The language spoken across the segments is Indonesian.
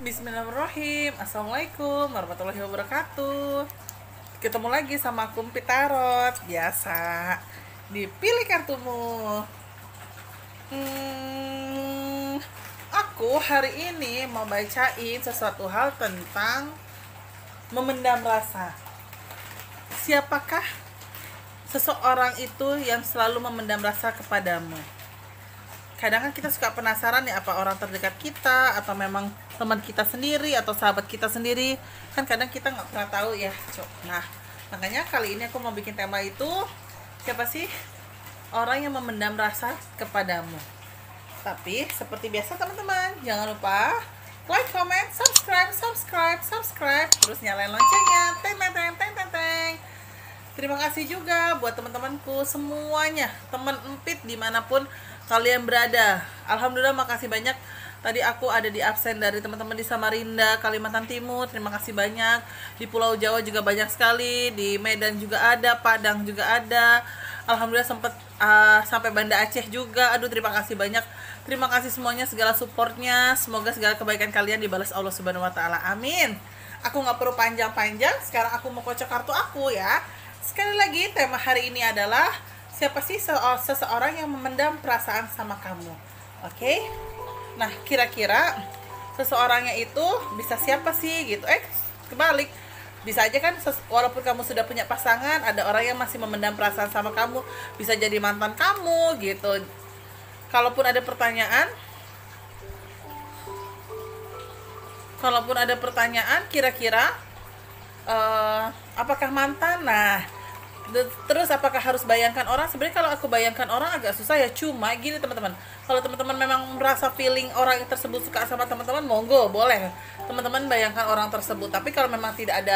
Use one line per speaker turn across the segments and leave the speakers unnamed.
Bismillahirrahmanirrahim. Assalamualaikum warahmatullahi wabarakatuh. Ketemu lagi sama aku Pitarot. Biasa dipilih kartumu. Aku hari ini mau bacain sesuatu hal tentang memendam rasa. Siapakah seseorang itu yang selalu memendam rasa kepadamu? Kadang kan kita suka penasaran ya, apa orang terdekat kita atau memang teman kita sendiri atau sahabat kita sendiri, kan kadang kita nggak pernah tahu ya, Cok. Nah, makanya kali ini aku mau bikin tema itu, siapa sih orang yang memendam rasa kepadamu. Tapi seperti biasa teman-teman, jangan lupa like, comment, subscribe, terus nyalain loncengnya, teng teng teng teng teng teng. Terima kasih juga buat teman-temanku semuanya, teman empit dimanapun kalian berada. Alhamdulillah, makasih banyak. Tadi aku ada di absen dari teman-teman di Samarinda, Kalimantan Timur. Terima kasih banyak. Di Pulau Jawa juga banyak sekali. Di Medan juga ada, Padang juga ada. Alhamdulillah sempat sampai Banda Aceh juga. Aduh, terima kasih banyak. Terima kasih semuanya, segala supportnya. Semoga segala kebaikan kalian dibalas Allah Subhanahu Wa Taala. Amin. Aku nggak perlu panjang-panjang. Sekarang aku mau kocok kartu aku ya. Sekali lagi, tema hari ini adalah siapa sih seseorang yang memendam perasaan sama kamu? Oke? Nah, kira-kira seseorangnya itu bisa siapa sih gitu? Kebalik. Bisa aja kan, walaupun kamu sudah punya pasangan, ada orang yang masih memendam perasaan sama kamu. Bisa jadi mantan kamu gitu. Kalaupun ada pertanyaan, kira-kira apakah mantan? Nah, terus apakah harus bayangkan orang? Sebenarnya kalau aku bayangkan orang agak susah ya. Cuma gini teman-teman, kalau teman-teman memang merasa feeling orang tersebut suka sama teman-teman, monggo boleh teman-teman bayangkan orang tersebut. Tapi kalau memang tidak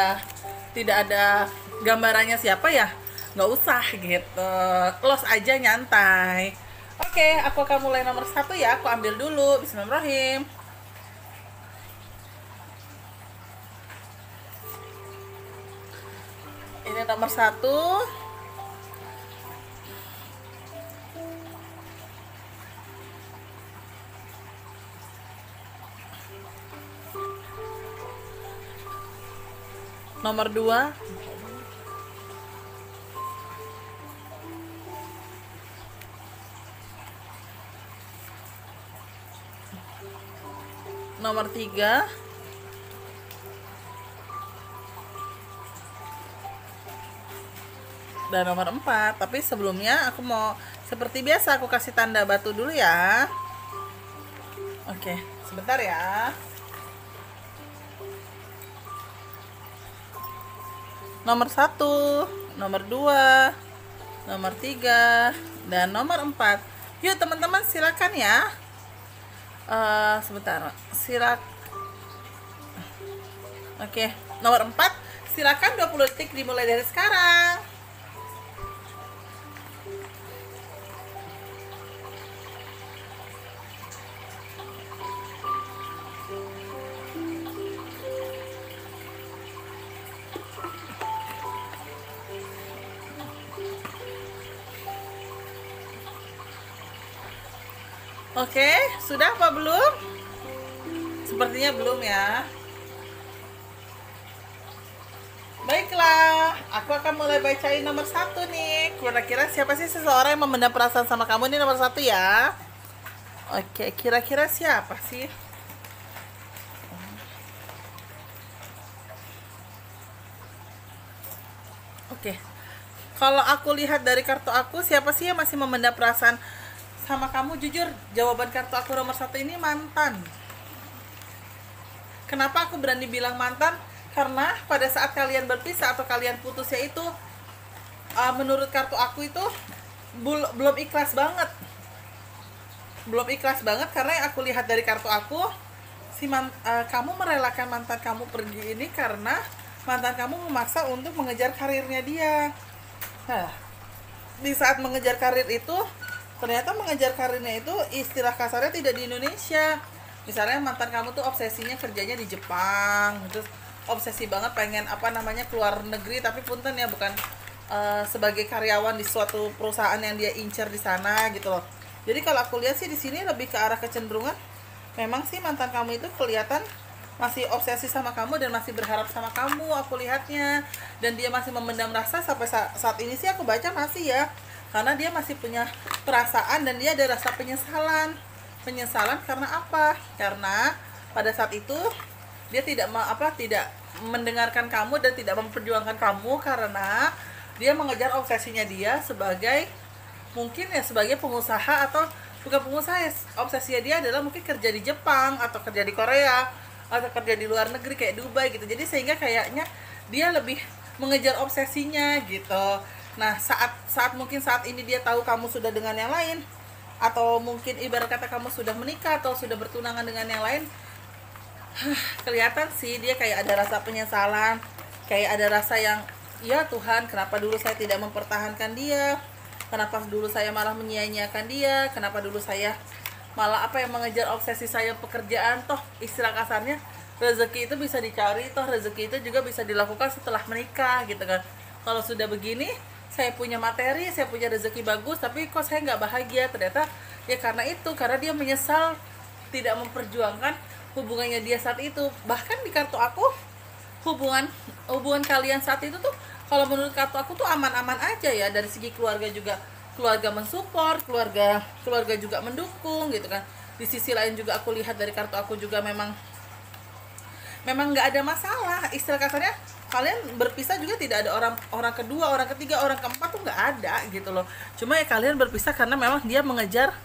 ada gambarannya siapa, ya nggak usah gitu, los aja, nyantai. Oke, aku akan mulai nomor 1 ya. Aku ambil dulu. Bismillahirrahmanirrahim. Ini nomor 1. Nomor 2. Nomor 3. Dan nomor 4. Tapi sebelumnya aku mau, seperti biasa, aku kasih tanda batu dulu ya. Oke, sebentar ya. Nomor 1, nomor 2, nomor 3, dan nomor 4. Yuk teman-teman, silakan ya. Sebentar, Oke, nomor 4, silakan 20 detik dimulai dari sekarang. Oke, sudah apa belum? Sepertinya belum ya. Baiklah, aku akan mulai bacain nomor 1 nih. Kira-kira siapa sih seseorang yang memendam perasaan sama kamu? Ini nomor 1 ya. Oke, kira-kira siapa sih? Oke, kalau aku lihat dari kartu aku, siapa sih yang masih memendam perasaan sama kamu? Jujur, jawaban kartu aku nomor 1 ini mantan. Kenapa aku berani bilang mantan? Karena pada saat kalian berpisah atau kalian putus, yaitu menurut kartu aku itu belum ikhlas banget. Karena yang aku lihat dari kartu aku, kamu merelakan mantan kamu pergi ini karena mantan kamu memaksa untuk mengejar karirnya dia. Nah, di saat mengejar karir itu, ternyata mengejar karirnya itu istilah kasarnya tidak di Indonesia. Misalnya mantan kamu tuh obsesinya kerjanya di Jepang, terus obsesi banget pengen keluar negeri, tapi punten ya, bukan sebagai karyawan di suatu perusahaan yang dia incer di sana gitu loh. Jadi kalau aku lihat sih di sini lebih ke arah kecenderungan memang sih mantan kamu itu kelihatan masih obsesi sama kamu dan masih berharap sama kamu, aku lihatnya. Dan dia masih memendam rasa sampai saat ini sih aku baca masih ya, karena dia masih punya perasaan dan dia ada rasa penyesalan. Penyesalan karena apa? Karena pada saat itu dia tidak mendengarkan kamu dan tidak memperjuangkan kamu, karena dia mengejar obsesinya dia sebagai, mungkin ya sebagai pengusaha, atau bukan pengusaha ya, obsesinya dia adalah mungkin kerja di Jepang atau kerja di Korea atau kerja di luar negeri kayak Dubai gitu. Jadi sehingga kayaknya dia lebih mengejar obsesinya gitu. Nah, saat mungkin saat ini dia tahu kamu sudah dengan yang lain, atau mungkin ibarat kata kamu sudah menikah atau sudah bertunangan dengan yang lain, kelihatan sih dia kayak ada rasa penyesalan, kayak ada rasa yang, ya Tuhan, kenapa dulu saya tidak mempertahankan dia, kenapa dulu saya malah menyia-nyiakan dia, kenapa dulu saya malah mengejar obsesi saya pekerjaan. Toh istilah kasarnya, rezeki itu bisa dicari, toh rezeki itu juga bisa dilakukan setelah menikah gitu kan. Kalau sudah begini, saya punya materi, saya punya rezeki bagus, tapi kok saya nggak bahagia. Ternyata ya karena itu, karena dia menyesal tidak memperjuangkan hubungannya dia saat itu. Bahkan di kartu aku, hubungan kalian saat itu tuh, kalau menurut kartu aku tuh aman-aman aja ya. Dari segi keluarga juga, keluarga mensupport, keluarga juga mendukung gitu kan. Di sisi lain juga aku lihat dari kartu aku juga memang nggak ada masalah. Istilah kasarnya, kalian berpisah juga tidak ada orang kedua, orang ketiga, orang keempat tuh nggak ada gitu loh. Cuma ya kalian berpisah karena memang dia mengejar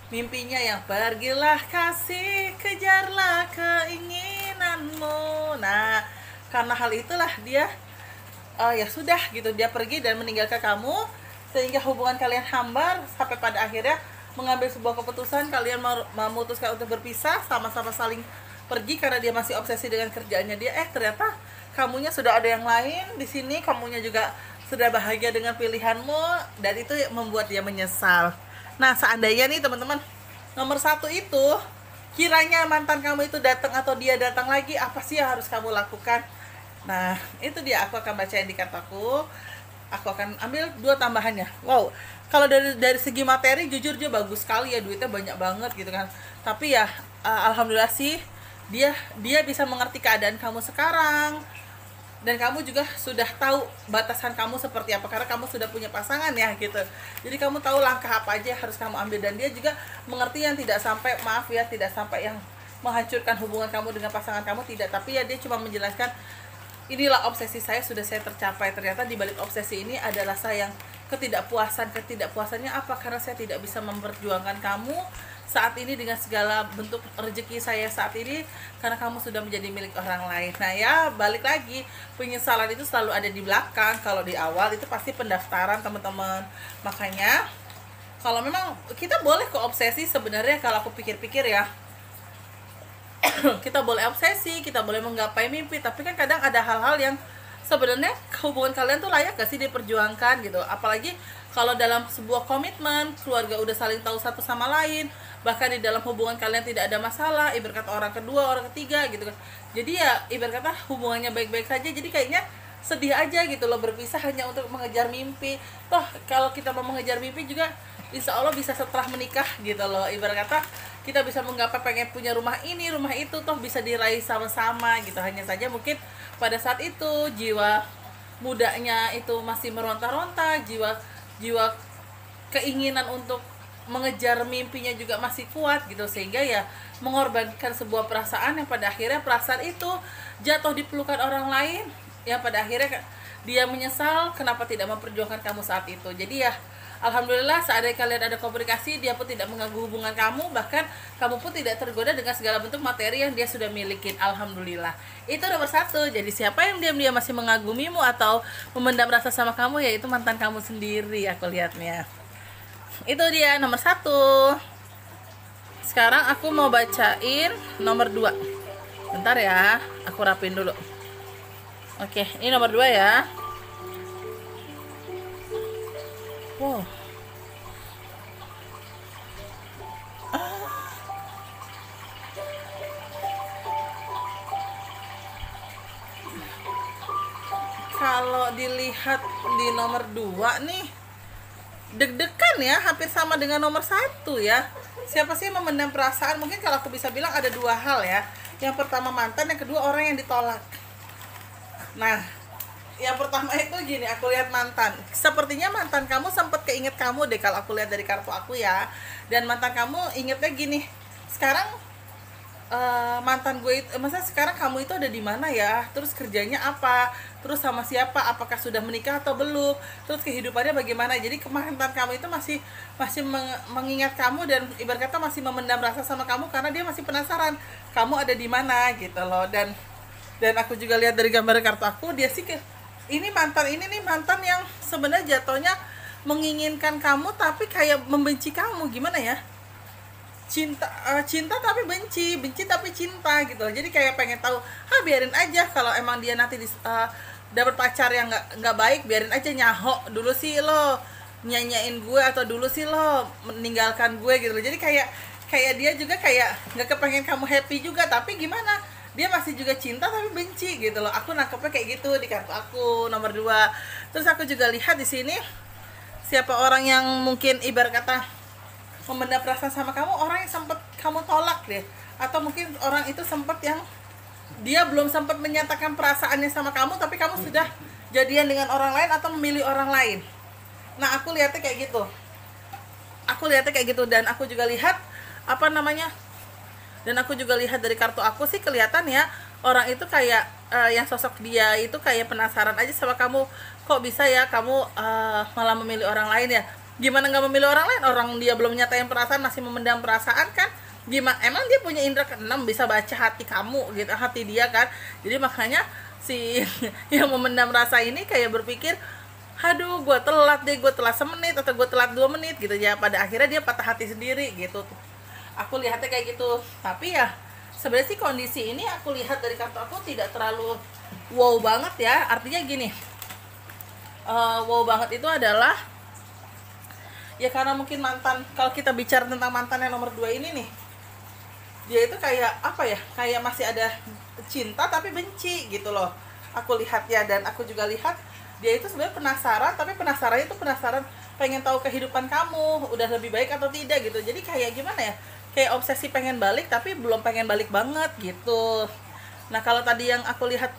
mimpinya yang pergilah kasih, kejarlah keinginanmu. Nah, karena hal itulah dia ya sudah gitu, dia pergi dan meninggalkan kamu, sehingga hubungan kalian hambar sampai pada akhirnya mengambil sebuah keputusan, kalian memutuskan untuk berpisah, sama-sama saling pergi karena dia masih obsesi dengan kerjaannya dia. Ternyata kamunya sudah ada yang lain di sini, kamunya juga sudah bahagia dengan pilihanmu, dan itu membuat dia menyesal. Nah, seandainya nih teman-teman, nomor 1 itu kiranya mantan kamu itu datang atau dia datang lagi, apa sih yang harus kamu lakukan? Nah, itu dia, aku akan bacain di kataku. Aku akan ambil 2 tambahannya. Wow, kalau dari segi materi jujur dia bagus sekali ya, duitnya banyak banget gitu kan. Tapi ya alhamdulillah sih dia bisa mengerti keadaan kamu sekarang, dan kamu juga sudah tahu batasan kamu seperti apa karena kamu sudah punya pasangan ya gitu. Jadi kamu tahu langkah apa aja yang harus kamu ambil, dan dia juga mengerti yang tidak sampai, maaf ya, tidak sampai yang menghancurkan hubungan kamu dengan pasangan kamu, tidak. Tapi ya dia cuma menjelaskan, inilah obsesi saya sudah saya tercapai. Ternyata di balik obsesi ini ada rasa yang ketidakpuasannya apa? Karena saya tidak bisa memperjuangkan kamu saat ini dengan segala bentuk rezeki saya saat ini, karena kamu sudah menjadi milik orang lain. Nah ya, balik lagi, penyesalan itu selalu ada di belakang. Kalau di awal itu pasti pendaftaran teman-teman. Makanya kalau memang kita boleh ke obsesi sebenarnya, kalau aku pikir-pikir ya, kita boleh obsesi, kita boleh menggapai mimpi, tapi kan kadang ada hal-hal yang sebenarnya hubungan kalian tuh layak gak sih diperjuangkan gitu. Apalagi kalau dalam sebuah komitmen, keluarga udah saling tahu satu sama lain, bahkan di dalam hubungan kalian tidak ada masalah, ibarat kata orang kedua, orang ketiga gitu kan. Jadi ya ibarat kata hubungannya baik-baik saja, jadi kayaknya sedih aja gitu loh berpisah hanya untuk mengejar mimpi. Toh kalau kita mau mengejar mimpi juga insya Allah bisa setelah menikah gitu loh. Ibarat kata kita bisa menggapai pengen punya rumah ini, rumah itu, toh bisa diraih sama-sama gitu. Hanya saja mungkin pada saat itu jiwa mudanya itu masih meronta-ronta, jiwa keinginan untuk mengejar mimpinya juga masih kuat gitu, sehingga ya mengorbankan sebuah perasaan yang pada akhirnya perasaan itu jatuh di pelukan orang lain, yang pada akhirnya dia menyesal kenapa tidak memperjuangkan kamu saat itu. Jadi ya alhamdulillah seandainya kalian ada komunikasi, dia pun tidak mengganggu hubungan kamu, bahkan kamu pun tidak tergoda dengan segala bentuk materi yang dia sudah milikin. Alhamdulillah. Itu nomor 1. Jadi siapa yang diam-diam masih mengagumimu atau memendam rasa sama kamu, yaitu mantan kamu sendiri, aku lihatnya. Itu dia nomor 1. Sekarang aku mau bacain nomor 2. Bentar ya, aku rapin dulu. Oke, ini nomor 2 ya. Wow. Kalau dilihat di nomor 2 nih, deg-degan ya, hampir sama dengan nomor 1 ya. Siapa sih yang memendam perasaan? Mungkin kalau aku bisa bilang ada 2 hal ya. Yang pertama mantan, yang kedua orang yang ditolak. Nah, yang pertama itu gini, aku lihat mantan. Sepertinya mantan kamu sempat keinget kamu deh kalau aku lihat dari kartu aku ya. Dan mantan kamu ingetnya gini, sekarang mantan gue itu, masa sekarang kamu itu ada di mana ya? Terus kerjanya apa? Terus sama siapa? Apakah sudah menikah atau belum? Terus kehidupannya bagaimana? Jadi mantan kamu itu masih mengingat kamu dan ibarat kata masih memendam rasa sama kamu karena dia masih penasaran kamu ada di mana gitu loh. Dan aku juga lihat dari gambar kartu aku, dia sih ini nih mantan yang sebenarnya jatuhnya menginginkan kamu tapi kayak membenci kamu, gimana ya? Cinta tapi benci tapi cinta gitu. Jadi kayak pengen tahu, biarin aja kalau emang dia nanti dapat pacar yang nggak baik, biarin aja, nyaho dulu sih lo nyanyain gue, atau dulu sih lo meninggalkan gue gitu. Jadi kayak dia juga kayak nggak kepengen kamu happy juga, tapi gimana, dia masih juga cinta tapi benci gitu loh. Aku nangkepnya kayak gitu di kartu aku nomor 2. Terus aku juga lihat di sini siapa orang yang mungkin ibarat kata memendam perasaan sama kamu, orang yang sempat kamu tolak deh, atau mungkin orang itu sempat yang dia belum sempat menyatakan perasaannya sama kamu tapi kamu sudah jadian dengan orang lain atau memilih orang lain. Nah, aku lihatnya kayak gitu, dan aku juga lihat dan aku juga lihat dari kartu aku sih kelihatan ya, orang itu kayak yang sosok dia itu kayak penasaran aja sama kamu, kok bisa ya kamu malah memilih orang lain ya. Gimana nggak memilih orang lain, orang dia belum nyatain perasaan, masih memendam perasaan kan. Gimana, emang dia punya indera keenam, bisa baca hati kamu gitu, hati dia kan. Jadi makanya si yang memendam rasa ini kayak berpikir, aduh gue telat semenit atau gue telat 2 menit gitu ya. Pada akhirnya dia patah hati sendiri gitu. Aku lihatnya kayak gitu. Tapi ya sebenarnya sih kondisi ini aku lihat dari kartu aku tidak terlalu wow banget ya. Artinya gini, wow banget itu adalah ya karena mungkin mantan, kalau kita bicara tentang mantan yang nomor 2 ini nih, dia itu kayak apa ya, kayak masih ada cinta tapi benci gitu loh, aku lihat ya. Dan aku juga lihat dia itu sebenarnya penasaran, tapi penasarannya itu penasaran pengen tahu kehidupan kamu udah lebih baik atau tidak gitu. Jadi kayak gimana ya, kayak obsesi pengen balik tapi belum pengen balik banget gitu. Nah, kalau tadi yang aku lihat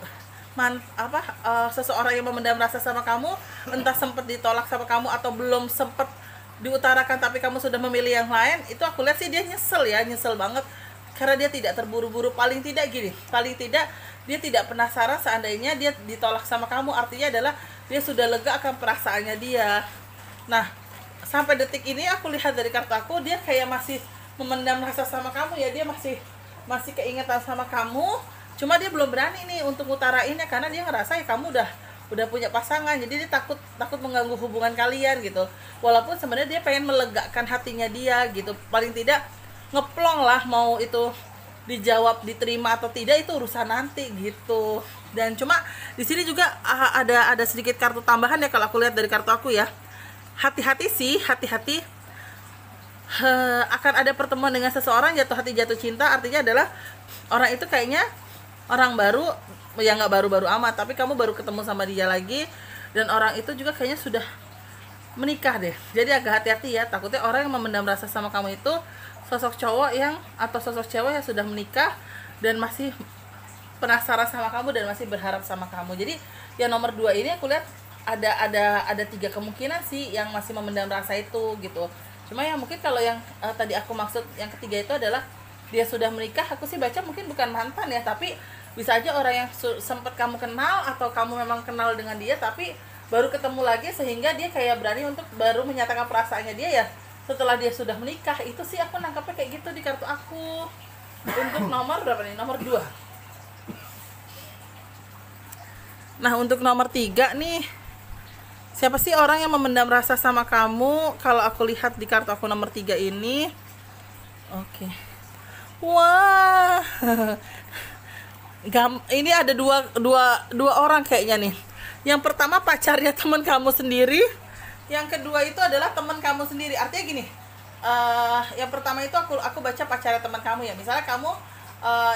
seseorang yang memendam rasa sama kamu, entah sempat ditolak sama kamu atau belum sempat diutarakan tapi kamu sudah memilih yang lain, itu aku lihat sih dia nyesel banget karena dia tidak terburu-buru. Paling tidak dia tidak penasaran seandainya dia ditolak sama kamu, artinya adalah dia sudah lega akan perasaannya dia. Nah, sampai detik ini aku lihat dari kartu aku, dia kayak masih memendam rasa sama kamu ya, dia masih keingetan sama kamu, cuma dia belum berani nih untuk utarainnya karena dia ngerasa ya kamu udah punya pasangan, jadi dia takut mengganggu hubungan kalian gitu. Walaupun sebenarnya dia pengen melegakan hatinya dia gitu, paling tidak ngeplong lah, mau itu dijawab diterima atau tidak itu urusan nanti gitu. Dan cuma di sini juga ada sedikit kartu tambahan ya kalau aku lihat dari kartu aku ya. Hati-hati akan ada pertemuan dengan seseorang jatuh cinta. Artinya adalah orang itu kayaknya orang baru, ya nggak baru-baru amat, tapi kamu baru ketemu sama dia lagi, dan orang itu juga kayaknya sudah menikah deh. Jadi agak hati-hati ya, takutnya orang yang memendam rasa sama kamu itu sosok cowok atau sosok cewek yang sudah menikah dan masih penasaran sama kamu dan masih berharap sama kamu. Jadi yang nomor 2 ini aku lihat ada 3 kemungkinan sih yang masih memendam rasa itu gitu. Cuma yang mungkin kalau yang tadi aku maksud yang ketiga itu adalah dia sudah menikah, aku sih baca mungkin bukan mantan ya, tapi bisa aja orang yang sempat kamu kenal atau kamu memang kenal dengan dia tapi baru ketemu lagi, sehingga dia kayak berani untuk baru menyatakan perasaannya dia ya setelah dia sudah menikah. Itu sih aku nangkapnya kayak gitu di kartu aku. Untuk nomor berapa nih? Nomor 2. Nah, untuk nomor 3 nih, siapa sih orang yang memendam rasa sama kamu? Kalau aku lihat di kartu aku nomor 3 ini, oke. Wah, ini ada dua orang kayaknya nih. Yang pertama pacarnya teman kamu sendiri, yang kedua itu adalah teman kamu sendiri. Artinya gini, yang pertama itu aku baca pacarnya teman kamu ya. Misalnya kamu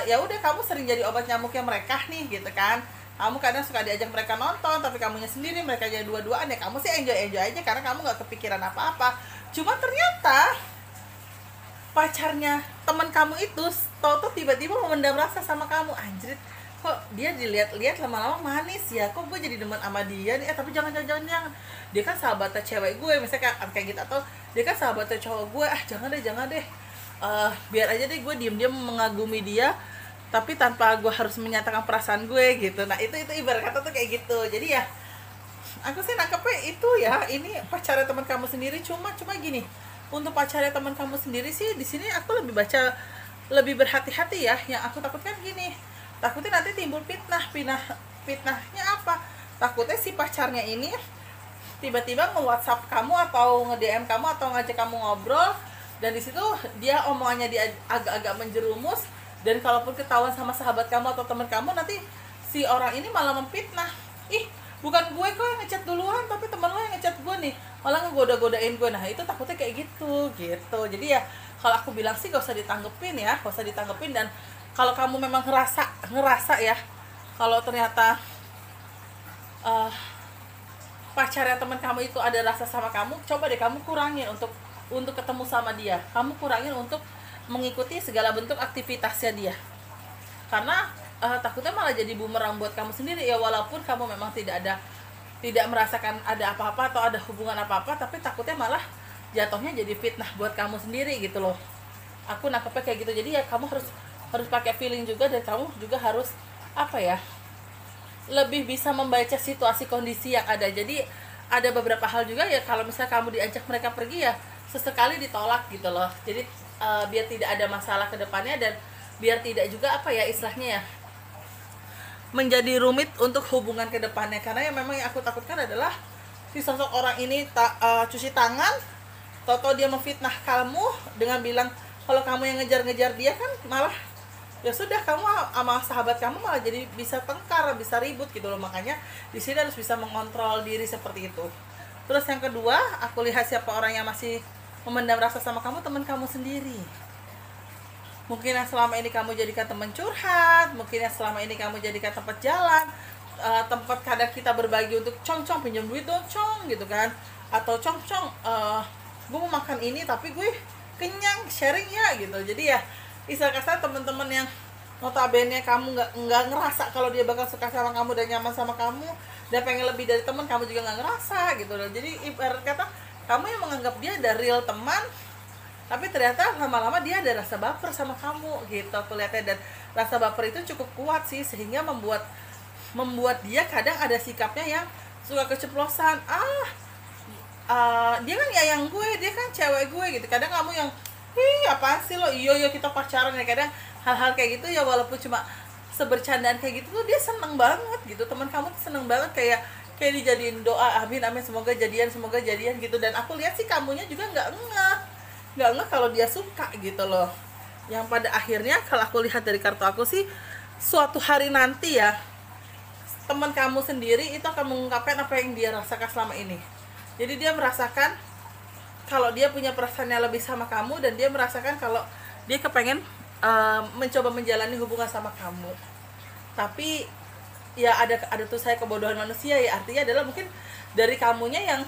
ya udah kamu sering jadi obat nyamuknya mereka nih gitu kan. Kamu kadang suka diajak mereka nonton, tapi kamunya sendiri, mereka jadi dua-duaan ya. Kamu sih enjoy aja karena kamu nggak kepikiran apa-apa. Cuma ternyata pacarnya teman kamu itu tau tiba-tiba memendam rasa sama kamu. Anjir, kok dia dilihat-lihat lama-lama manis ya, kok gue jadi demen sama dia nih. Tapi jangan dia kan sahabatnya cewek gue misalnya, kayak gitu. Atau dia kan sahabatnya cowok gue, jangan deh, biar aja deh gue diem-diem mengagumi dia tapi tanpa gue harus menyatakan perasaan gue gitu. Nah itu ibarat kata tuh kayak gitu. Jadi ya aku sih nangkepnya itu ya, ini pacarnya teman kamu sendiri. Cuma gini, untuk pacarnya teman kamu sendiri sih di sini aku lebih berhati-hati ya. Yang aku takutkan gini, takutnya nanti timbul fitnahnya apa, takutnya si pacarnya ini tiba-tiba nge-WhatsApp kamu atau nge-DM kamu atau ngajak kamu ngobrol, dan di situ dia omongannya dia agak-agak menjerumus, dan kalaupun ketahuan sama sahabat kamu atau teman kamu, nanti si orang ini malah memfitnah. Bukan gue kok yang ngechat duluan, tapi teman lo yang ngechat gue nih, malah ngegoda-godain gue. Nah itu takutnya kayak gitu. Jadi ya kalau aku bilang sih gak usah ditanggepin ya, dan kalau kamu memang ngerasa ya, kalau ternyata pacarnya teman kamu itu ada rasa sama kamu, coba deh kamu kurangin untuk ketemu sama dia. Kamu kurangin untuk mengikuti segala bentuk aktivitasnya dia, karena takutnya malah jadi bumerang buat kamu sendiri ya. Walaupun kamu memang tidak merasakan ada apa-apa atau ada hubungan apa-apa, tapi takutnya malah jatuhnya jadi fitnah buat kamu sendiri gitu loh. Aku nangkepnya kayak gitu. Jadi ya kamu harus pakai feeling juga, dan kamu juga harus lebih bisa membaca situasi kondisi yang ada. Jadi ada beberapa hal juga ya, kalau misalnya kamu diajak mereka pergi ya sesekali ditolak gitu loh. Jadi biar tidak ada masalah ke depannya, dan biar tidak juga istilahnya ya menjadi rumit untuk hubungan ke depannya. Karena yang memang yang aku takutkan adalah si sosok orang ini cuci tangan, tau dia memfitnah kamu dengan bilang kalau kamu yang ngejar-ngejar dia, kan malah ya sudah, kamu sama sahabat kamu malah jadi bisa tengkar, bisa ribut gitu loh. Makanya di sini harus bisa mengontrol diri seperti itu. Terus yang kedua, aku lihat siapa orang yang masih memendam rasa sama kamu, teman kamu sendiri. Mungkin yang selama ini kamu jadikan teman curhat, mungkin yang selama ini kamu jadikan tempat jalan, tempat kadang kita berbagi untuk cong pinjam duit dong cong gitu kan, atau cong gue mau makan ini tapi gue kenyang, sharing ya gitu. Jadi ya istilah kasar, teman-teman yang notabene kamu nggak ngerasa kalau dia bakal suka sama kamu dan nyaman sama kamu dan pengen lebih dari teman, kamu juga nggak ngerasa gitu loh. Jadi ibarat kata kamu yang menganggap dia ada real teman, tapi ternyata lama-lama dia ada rasa baper sama kamu gitu aku lihatnya. Dan rasa baper itu cukup kuat sih, sehingga membuat dia kadang ada sikapnya yang suka keceplosan. Dia kan yayang gue, dia kan cewek gue gitu. Kadang kamu yang apaan sih lo, iya kita pacaran ya. Kadang hal-hal kayak gitu ya, walaupun cuma sebercandaan kayak gitu tuh dia seneng banget gitu. Teman kamu tuh seneng banget, kayak dijadiin doa, amin semoga jadian gitu. Dan aku lihat sih kamunya juga nggak ngeh kalau dia suka gitu loh. Yang pada akhirnya kalau aku lihat dari kartu aku sih, suatu hari nanti ya teman kamu sendiri itu akan mengungkapkan apa yang dia rasakan selama ini. Jadi dia merasakan kalau dia punya perasaan yang lebih sama kamu, dan dia merasakan kalau dia kepengen mencoba menjalani hubungan sama kamu. Tapi ya ada tuh saya kebodohan manusia ya, artinya adalah mungkin dari kamunya yang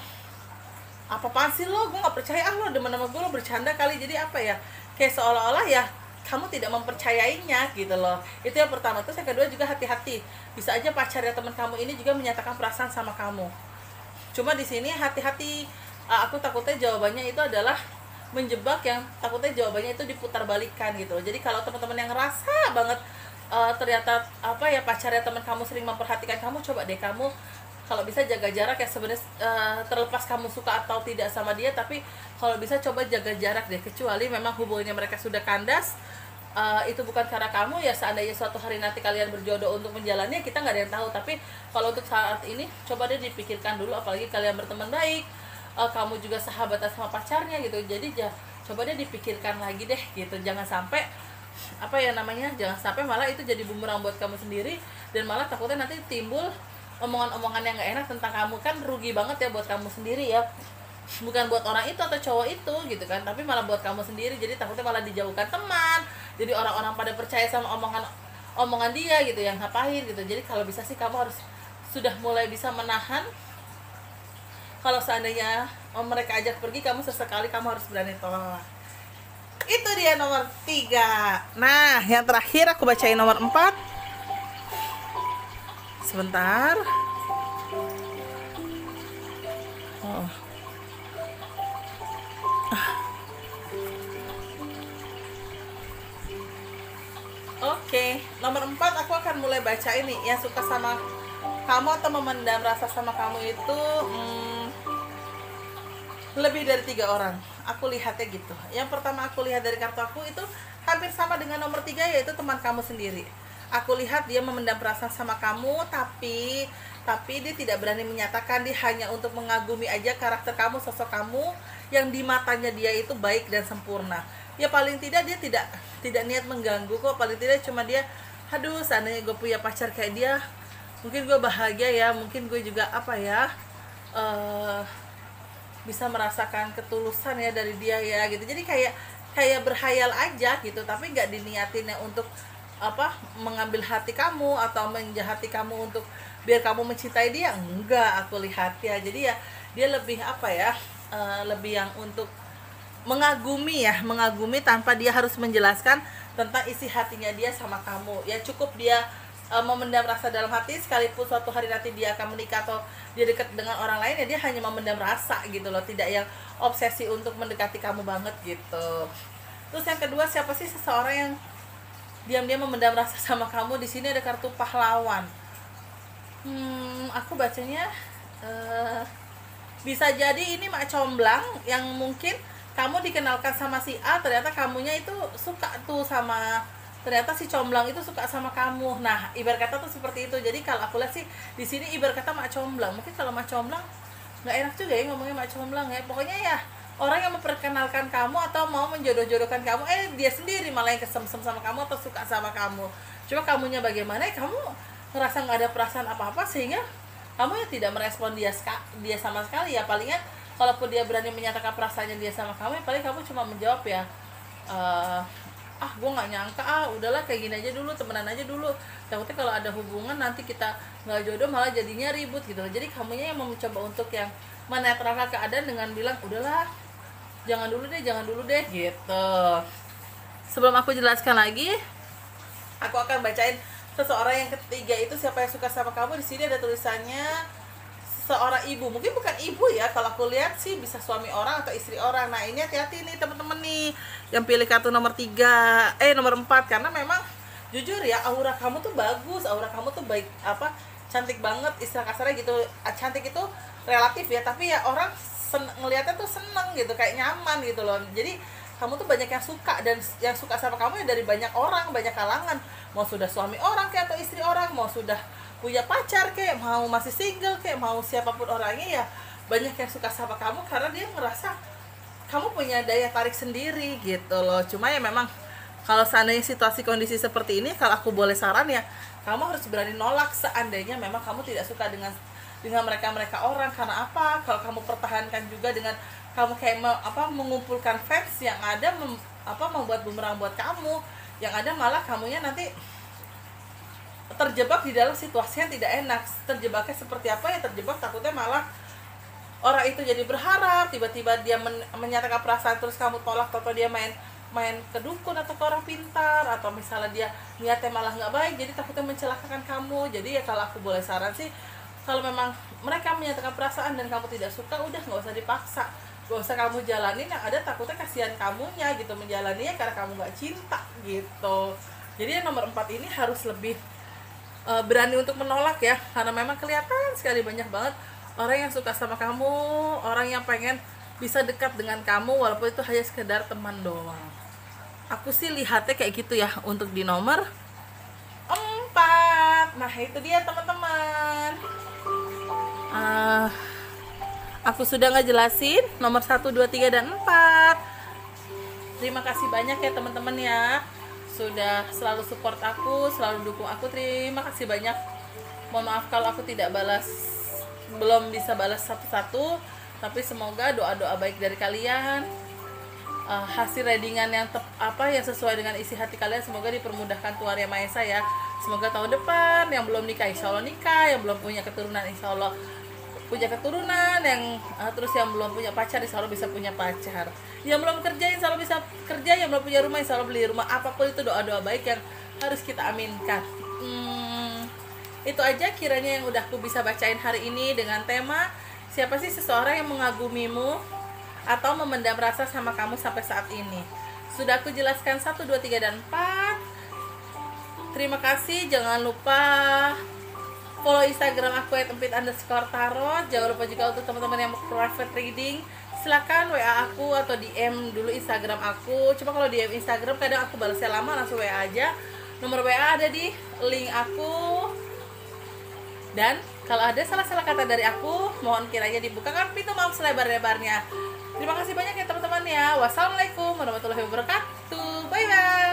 apaan sih lo, gue nggak percaya lo demen sama gue, lo bercanda kali. Jadi kayak seolah-olah ya kamu tidak mempercayainya gitu loh. Itu yang pertama. Terus yang kedua juga hati-hati, bisa aja pacarnya teman kamu ini juga menyatakan perasaan sama kamu. Cuma di sini hati-hati, aku takutnya jawabannya itu adalah menjebak, yang takutnya jawabannya itu diputar balikan gitu loh. Jadi kalau teman-teman yang ngerasa banget ternyata pacarnya teman kamu sering memperhatikan kamu, coba deh kamu kalau bisa jaga jarak ya. Sebenarnya terlepas kamu suka atau tidak sama dia, tapi kalau bisa coba jaga jarak deh. Kecuali memang hubungannya mereka sudah kandas, itu bukan karena kamu ya. Seandainya suatu hari nanti kalian berjodoh untuk menjalannya, kita nggak ada yang tahu. Tapi kalau untuk saat ini coba deh dipikirkan dulu, apalagi kalian berteman baik, kamu juga sahabatan sama pacarnya gitu. Jadi coba deh dipikirkan lagi deh gitu. Jangan sampai jangan sampai malah itu jadi bumerang buat kamu sendiri, dan malah takutnya nanti timbul omongan-omongan yang gak enak tentang kamu. Kan rugi banget ya buat kamu sendiri ya, bukan buat orang itu atau cowok itu gitu kan, tapi malah buat kamu sendiri. Jadi takutnya malah dijauhkan teman, jadi orang-orang pada percaya sama omongan dia gitu, yang ngapain gitu. Jadi kalau bisa sih kamu harus sudah mulai bisa menahan. Kalau seandainya mereka ajak pergi, kamu sesekali kamu harus berani tolak. Itu dia nomor 3. Nah, yang terakhir aku bacain nomor 4. Sebentar. Oh. Oke, nomor 4 aku akan mulai baca ini. Yang suka sama kamu atau memendam rasa sama kamu itu lebih dari 3 orang. Aku lihatnya gitu. Yang pertama aku lihat dari kartu aku itu hampir sama dengan nomor 3, yaitu teman kamu sendiri. Aku lihat dia memendam perasaan sama kamu, tapi dia tidak berani menyatakan. Dia hanya untuk mengagumi aja karakter kamu, sosok kamu yang di matanya dia itu baik dan sempurna. Ya paling tidak dia tidak niat mengganggu kok. Paling tidak cuma dia, aduh seandainya gue punya pacar kayak dia, mungkin gue bahagia ya, mungkin gue juga apa ya, bisa merasakan ketulusan ya dari dia ya gitu. Jadi kayak berhayal aja gitu, tapi nggak diniatinnya untuk apa, mengambil hati kamu atau menjahati kamu untuk biar kamu mencintai dia. Enggak, aku lihat ya. Jadi ya dia lebih apa ya, lebih yang untuk mengagumi ya, mengagumi tanpa dia harus menjelaskan tentang isi hatinya dia sama kamu. Ya cukup dia memendam rasa dalam hati, sekalipun suatu hari nanti dia akan menikah atau dia dekat dengan orang lain, ya dia hanya memendam rasa gitu loh, tidak yang obsesi untuk mendekati kamu banget gitu. Terus yang kedua, siapa sih seseorang yang diam-diam memendam rasa sama kamu? Di sini ada kartu pahlawan. Aku bacanya bisa jadi ini mak comblang yang mungkin kamu dikenalkan sama si A, ternyata kamunya itu suka tuh sama, ternyata si comblang itu suka sama kamu. Nah, ibarat kata tuh seperti itu. Jadi kalau aku lihat sih di sini ibarat kata mak comblang. Mungkin kalau mak comblang nggak enak juga ya ngomongnya mak comblang ya. Pokoknya ya orang yang memperkenalkan kamu atau mau menjodoh-jodohkan kamu, dia sendiri malah yang kesemsem sama kamu atau suka sama kamu. Cuma kamunya bagaimana, kamu ngerasa nggak ada perasaan apa-apa sehingga kamu ya tidak merespon dia sama sekali ya. Palingan kalaupun dia berani menyatakan perasaannya dia sama kamu, ya paling kamu cuma menjawab ya, gue nggak nyangka, udahlah kayak gini aja dulu, temenan aja dulu, takutnya kalau ada hubungan nanti kita nggak jodoh malah jadinya ribut gitu. Jadi kamunya yang mencoba untuk yang menetralkan keadaan dengan bilang udahlah jangan dulu deh gitu. Sebelum aku jelaskan lagi, aku akan bacain seseorang yang ketiga itu siapa yang suka sama kamu. Di sini ada tulisannya seorang ibu, mungkin bukan ibu ya, kalau aku lihat sih bisa suami orang atau istri orang. Nah ini hati-hati nih teman-teman nih yang pilih kartu nomor 3, nomor 4, karena memang jujur ya aura kamu tuh bagus, aura kamu tuh baik, apa, cantik banget, istilah kasarnya gitu. Cantik itu relatif ya, tapi ya orang ngelihatnya tuh seneng gitu, kayak nyaman gitu loh. Jadi kamu tuh banyak yang suka, dan yang suka sama kamu ya dari banyak orang, banyak kalangan, mau sudah suami orang kayak atau istri orang, mau sudah punya pacar kayak, mau masih single kayak, mau siapapun orangnya ya banyak yang suka sama kamu karena dia ngerasa kamu punya daya tarik sendiri gitu loh. Cuma ya memang kalau seandainya situasi kondisi seperti ini, kalau aku boleh saran ya, kamu harus berani nolak seandainya memang kamu tidak suka dengan mereka orang. Karena apa? Kalau kamu pertahankan juga dengan kamu kayak mengumpulkan fans yang ada membuat bumerang buat kamu, yang ada malah kamunya nanti terjebak di dalam situasi yang tidak enak. Terjebaknya seperti apa ya? Terjebak takutnya malah orang itu jadi berharap, tiba-tiba dia menyatakan perasaan terus kamu tolak, atau dia main ke dukun atau ke orang pintar, atau misalnya dia niatnya malah nggak baik, jadi takutnya mencelakakan kamu. Jadi ya kalau aku boleh saran sih, kalau memang mereka menyatakan perasaan dan kamu tidak suka, udah nggak usah dipaksa, nggak usah kamu jalanin. Yang ada takutnya kasihan kamunya gitu menjalaninya karena kamu nggak cinta gitu. Jadi yang nomor 4 ini harus lebih berani untuk menolak ya, karena memang kelihatan sekali banyak banget orang yang suka sama kamu, orang yang pengen bisa dekat dengan kamu walaupun itu hanya sekedar teman doang. Aku sih lihatnya kayak gitu ya untuk di nomor 4. Nah itu dia teman-teman, aku sudah ngejelasin nomor 1, 2, 3, dan 4. Terima kasih banyak ya teman-teman ya, sudah selalu support aku, selalu dukung aku. Terima kasih banyak. Mohon maaf kalau aku belum bisa balas satu-satu, tapi semoga doa-doa baik dari kalian, hasil readingan yang sesuai dengan isi hati kalian, semoga dipermudahkan Tuhan Yang Maha Esa ya. Semoga tahun depan yang belum nikah insya Allah nikah, yang belum punya keturunan insya Allah punya keturunan, yang terus yang belum punya pacar insya Allah bisa punya pacar, yang belum kerja insya Allah bisa kerja, yang belum punya rumah insya Allah beli rumah. Apapun itu doa-doa baik yang harus kita aminkan. Itu aja kiranya yang udah aku bisa bacain hari ini dengan tema siapa sih seseorang yang mengagumimu atau memendam rasa sama kamu sampai saat ini. Sudah aku jelaskan 1, 2, 3, dan 4. Terima kasih. Jangan lupa follow Instagram aku @empit_tarot. Jangan lupa juga untuk teman-teman yang mau private reading, silakan WA aku atau DM dulu Instagram aku. Cuma kalau DM Instagram kadang aku balasnya lama, langsung WA aja. Nomor WA ada di link aku. Dan kalau ada salah-salah kata dari aku, mohon kiranya dibukakan pintu maaf selebar-lebarnya. Terima kasih banyak ya teman-teman ya. Wassalamualaikum warahmatullahi wabarakatuh. Bye bye.